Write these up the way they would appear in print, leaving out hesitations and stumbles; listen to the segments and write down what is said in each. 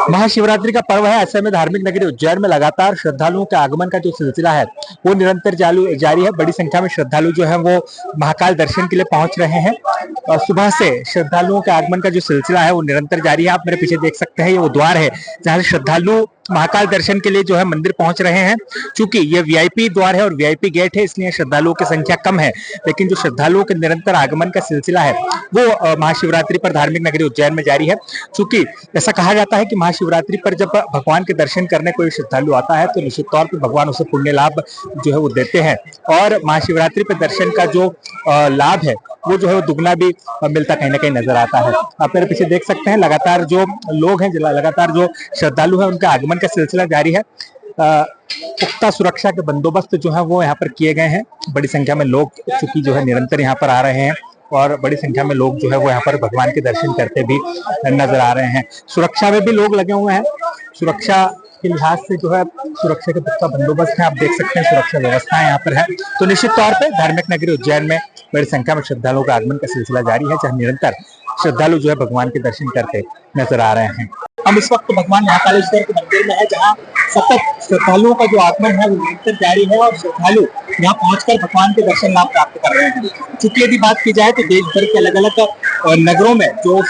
महाशिवरात्रि का पर्व है। ऐसे में धार्मिक नगरी उज्जैन में लगातार श्रद्धालुओं के आगमन का जो सिलसिला है वो निरंतर जारी है। बड़ी संख्या में श्रद्धालु जो है वो महाकाल दर्शन के लिए पहुंच रहे हैं और सुबह से श्रद्धालुओं के आगमन का जो सिलसिला है वो निरंतर जारी है। आप मेरे पीछे देख सकते हैं, ये वो द्वार है जहां श्रद्धालु महाकाल दर्शन के लिए जो है मंदिर पहुंच रहे हैं। चूंकि ये वीआईपी द्वार है और वीआईपी गेट है, इसलिए श्रद्धालुओं की संख्या कम है, लेकिन जो श्रद्धालुओं के निरंतर आगमन का सिलसिला है वो महाशिवरात्रि पर धार्मिक नगरी उज्जैन में जारी है। चूंकि ऐसा कहा जाता है कि महाशिवरात्रि पर जब भगवान के दर्शन करने कोई श्रद्धालु आता है तो निश्चित तौर पर भगवान उसे पुण्य लाभ जो है वो देते हैं और महाशिवरात्रि पर दर्शन का जो लाभ है वो जो है वो दुगना भी मिलता कहीं ना कहीं नजर आता है। आप मेरे पीछे देख सकते हैं, लगातार जो लोग हैं, लगातार जो श्रद्धालु हैं, उनका आगमन का सिलसिला जारी है। पुख्ता सुरक्षा के बंदोबस्त जो है वो यहाँ पर किए गए हैं। बड़ी संख्या में लोग चूंकि जो है निरंतर यहाँ पर आ रहे हैं और बड़ी संख्या में लोग जो है वो यहाँ पर भगवान के दर्शन करते भी नजर आ रहे हैं। सुरक्षा में भी लोग लगे हुए हैं। सुरक्षा के लिहाज से जो है सुरक्षा के पुख्ता बंदोबस्त है। आप देख सकते हैं सुरक्षा व्यवस्था यहाँ पर है। तो निश्चित तौर पर धार्मिक नगरी उज्जैन में बड़ी संख्या में श्रद्धालुओं का आगमन का सिलसिला जारी है, जहाँ निरंतर श्रद्धालु जो है भगवान के दर्शन करते नजर आ रहे हैं। हम इस वक्त भगवान महाकालेश्वर के मंदिर में है, जहाँ सतत श्रद्धालुओं का जो आगमन है वो निरंतर जारी है और श्रद्धालु यहाँ पहुंचकर भगवान के दर्शन लाभ प्राप्त कर रहे हैं। चूंकि यदि बात की जाए तो देश भर के अलग अलग नगरों में जो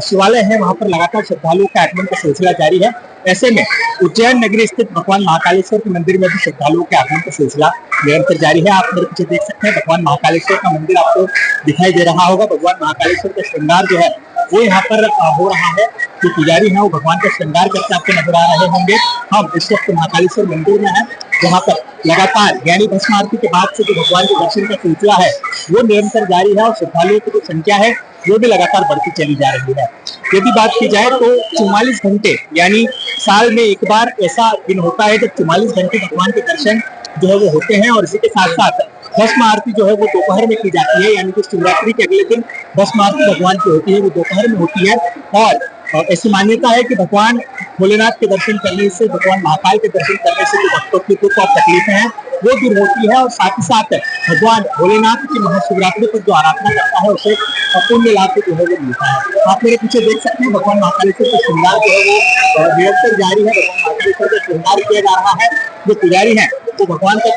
शिवालय है वहां पर लगातार श्रद्धालुओं के आगमन का सिलसिला जारी है। ऐसे में उज्जैन नगरी स्थित भगवान महाकालेश्वर के मंदिर में भी श्रद्धालुओं के आगमन का सिलसिला निरंतर जारी है। आप मेरे पीछे देख सकते हैं, भगवान महाकालेश्वर का मंदिर आपको दिखाई दे रहा होगा। भगवान महाकालेश्वर का श्रृंगार जो है वो यहाँ पर हो रहा है। जो पुजारी है वो भगवान का श्रृंगार करके आपको नजर आ रहे होंगे। हम इस वक्त महाकालेश्वर मंदिर में है, जहाँ पर लगातार ज्ञानी भस्म आरती के बाद से जो भगवान के दर्शन का सिलसिला है वो निरंतर जारी है और श्रद्धालुओं की जो संख्या है वो भी लगातार बढ़ती चली जा रही है। यदि बात की जाए तो 44 घंटे यानी साल में एक बार ऐसा दिन होता है जब 44 घंटे भगवान के दर्शन जो है वो होते हैं और इसी के साथ साथ भस्म आरती जो है वो दोपहर में की जाती है, यानी कि शिवरात्रि के अगले दिन भस्म आरती भगवान की होती है वो दोपहर में होती है। और ऐसी मान्यता है कि भगवान भोलेनाथ के दर्शन करने से, भगवान महाकाल के दर्शन करने से जो भक्तों की दुख और तकलीफें हैं वो दूर होती है और साथ ही साथ भगवान भोलेनाथ की महाशिवरात्रि पर जो आराधना करता है उसे पुण्य लाभ जो है वो मिलता है। आप मेरे पीछे देख सकते हैं, भगवान महाकालेश्वर का श्रृंगार जो है वो निरंतर जारी है। भगवान महाकालेश्वर का श्रृंगार किया जा रहा है। जो पुजारी है वो भगवान का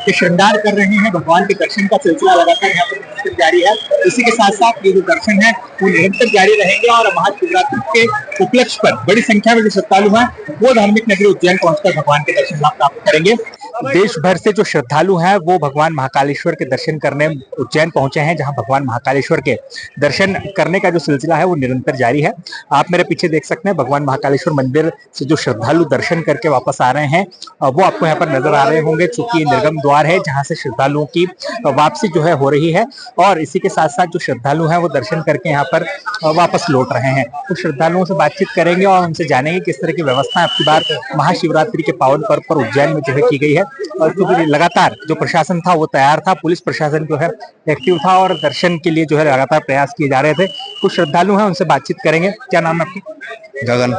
श्रृंगार कर रहे हैं। भगवान के दर्शन का सिलसिला लगातार यहाँ पर निरंतर जारी है। इसी के साथ साथ ये जो दर्शन है वो निरंतर जारी रहेंगे और महाशिवरात्रि के उपलक्ष्य पर बड़ी संख्या में जो श्रद्धालु हैं वो धार्मिक नगरी उज्जैन पहुंचकर भगवान के दर्शन लाभ प्राप्त करेंगे। देश भर से जो श्रद्धालु हैं वो भगवान महाकालेश्वर के दर्शन करने उज्जैन पहुंचे हैं, जहां भगवान महाकालेश्वर के दर्शन करने का जो सिलसिला है वो निरंतर जारी है। आप मेरे पीछे देख सकते हैं, भगवान महाकालेश्वर मंदिर से जो श्रद्धालु दर्शन करके वापस आ रहे हैं वो आपको यहाँ पर नजर आ रहे होंगे। चूंकि निर्गम द्वार है जहाँ से श्रद्धालुओं की वापसी जो है हो रही है और इसी के साथ साथ जो श्रद्धालु हैं वो दर्शन करके यहाँ पर वापस लौट रहे हैं। तो श्रद्धालुओं से बातचीत करेंगे और उनसे जानेंगे किस तरह की व्यवस्था आपकी बार महाशिवरात्रि के पावन पर्व पर उज्जैन में जो है की गई है। और क्योंकि लगातार जो प्रशासन था वो तैयार था, पुलिस प्रशासन जो है एक्टिव था और दर्शन के लिए जो है लगातार प्रयास किए जा रहे थे। कुछ श्रद्धालु हैं, उनसे बातचीत करेंगे। क्या नाम है आपकी? गगन।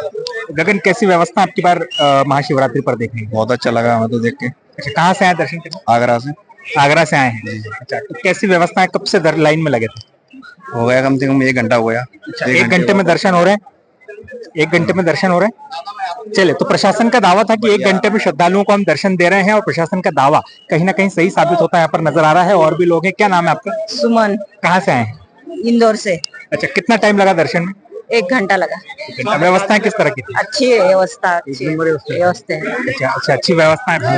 गगन, कैसी व्यवस्था आपकी बार महाशिवरात्रि पर देखने? बहुत अच्छा लगा हमें तो देख के। अच्छा, कहाँ से आए दर्शन करने? आगरा से। आगरा से आए हैं। अच्छा, तो कैसी व्यवस्था है? कब से लाइन में लगे थे? हो गया कम से कम 1 घंटा हो गया। अच्छा, 1 घंटे में दर्शन हो रहे हैं? 1 घंटे में दर्शन हो रहे हैं। चले, तो प्रशासन का दावा था कि 1 घंटे में श्रद्धालुओं को हम दर्शन दे रहे हैं और प्रशासन का दावा कहीं ना कहीं सही साबित होता है, यहाँ पर नजर आ रहा है। और भी लोग हैं। क्या नाम है आपका? सुमन। कहाँ से आए हैं? इंदौर से। अच्छा, कितना टाइम लगा दर्शन में? 1 घंटा लगा। व्यवस्थाएं किस तरह की थी? अच्छी व्यवस्था, अच्छी व्यवस्था है। अच्छा, अच्छी व्यवस्था है।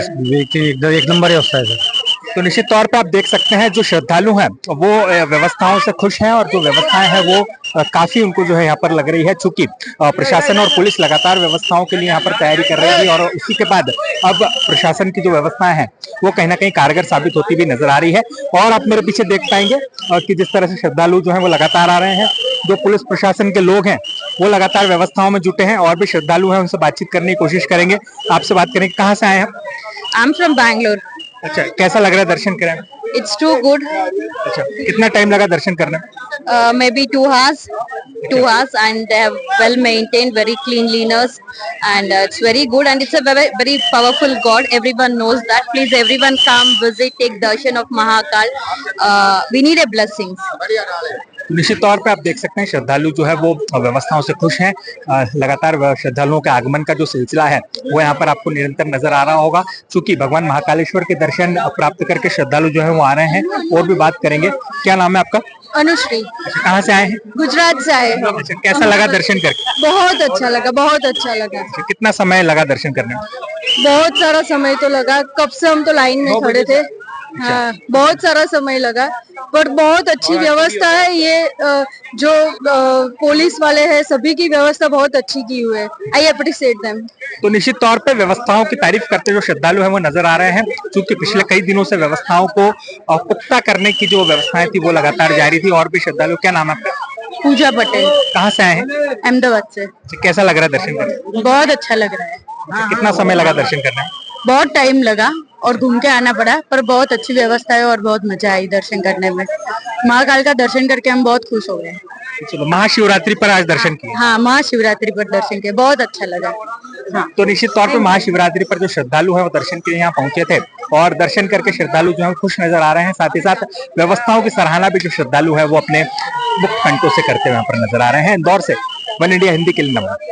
एक नंबर व्यवस्था है सर। तो निश्चित तौर पे आप देख सकते हैं जो श्रद्धालु हैं वो व्यवस्थाओं से खुश हैं और जो व्यवस्थाएं हैं वो काफी उनको जो है यहाँ पर लग रही है। चूंकि प्रशासन और पुलिस लगातार व्यवस्थाओं के लिए यहाँ पर तैयारी कर रही थी और उसी के बाद अब प्रशासन की जो व्यवस्थाएं हैं वो कहीं ना कहीं कारगर साबित होती हुई नजर आ रही है। और आप मेरे पीछे देख पाएंगे कि जिस तरह से श्रद्धालु जो है वो लगातार आ रहे हैं, जो पुलिस प्रशासन के लोग हैं वो लगातार व्यवस्थाओं में जुटे हैं। और भी श्रद्धालु हैं, उनसे बातचीत करने की कोशिश करेंगे। आपसे बात करेंगे। कहाँ से आए हैं? I am from Bangalore. अच्छा, कैसा लग रहा है दर्शन करने? It's too good. अच्छा, कितना टाइम लगा दर्शन करने में? Maybe 2 hours. 2 hours, and they have well maintained, very cleanliness, and it's very good, and it's a very, very powerful God. Everyone knows that. Please, everyone come, visit, take darshan of Mahakal. We need a blessings. तो निश्चित तौर पे आप देख सकते हैं श्रद्धालु जो है वो व्यवस्थाओं से खुश हैं। लगातार श्रद्धालुओं के आगमन का जो सिलसिला है वो यहाँ पर आपको निरंतर नजर आ रहा होगा। चूंकि भगवान महाकालेश्वर के दर्शन प्राप्त करके श्रद्धालु जो है वो आ रहे हैं। और भी बात करेंगे। क्या नाम है आपका? अनुश्री, अच्छा, कहाँ से आए हैं? गुजरात से आए हैं। अच्छा, कैसा लगा दर्शन करके? बहुत अच्छा लगा, बहुत अच्छा लगा। अच्छा, कितना समय लगा दर्शन करने में? बहुत सारा समय तो लगा, कब से हम तो लाइन में खड़े थे। हाँ, बहुत सारा समय लगा, पर बहुत अच्छी व्यवस्था है। ये जो पुलिस वाले हैं सभी की व्यवस्था बहुत अच्छी की हुई है। I appreciate them. तो निश्चित तौर पे व्यवस्थाओं की तारीफ करते जो श्रद्धालु हैं वो नजर आ रहे हैं। क्योंकि पिछले कई दिनों से व्यवस्थाओं को पुख्ता करने की जो व्यवस्थाएं थी वो लगातार जारी थी। और भी श्रद्धालु, क्या नाम है आपका? पूजा पटेल, कहाँ से आए हैं? अहमदाबाद से। कैसा लग रहा है दर्शन करने? बहुत अच्छा लग रहा है। कितना समय लगा दर्शन करने में? बहुत टाइम लगा और घूम के आना पड़ा, पर बहुत अच्छी व्यवस्था है और बहुत मजा आई दर्शन करने में। महाकाल का दर्शन करके हम बहुत खुश हो गए। चलो, महाशिवरात्रि पर आज दर्शन किए। हाँ, महाशिवरात्रि पर दर्शन किए, बहुत अच्छा लगा। हाँ, तो निश्चित तौर पर महाशिवरात्रि पर जो श्रद्धालु हैं वो दर्शन के लिए यहाँ पहुंचे थे। और दर्शन करके श्रद्धालु जो है खुश नजर आ रहे हैं। साथ ही साथ व्यवस्थाओं की सराहना भी जो श्रद्धालु है वो अपने मुख कंठों से करते हुए यहाँ पर नजर आ रहे हैं। इंदौर से वन इंडिया हिंदी के लिए नमन।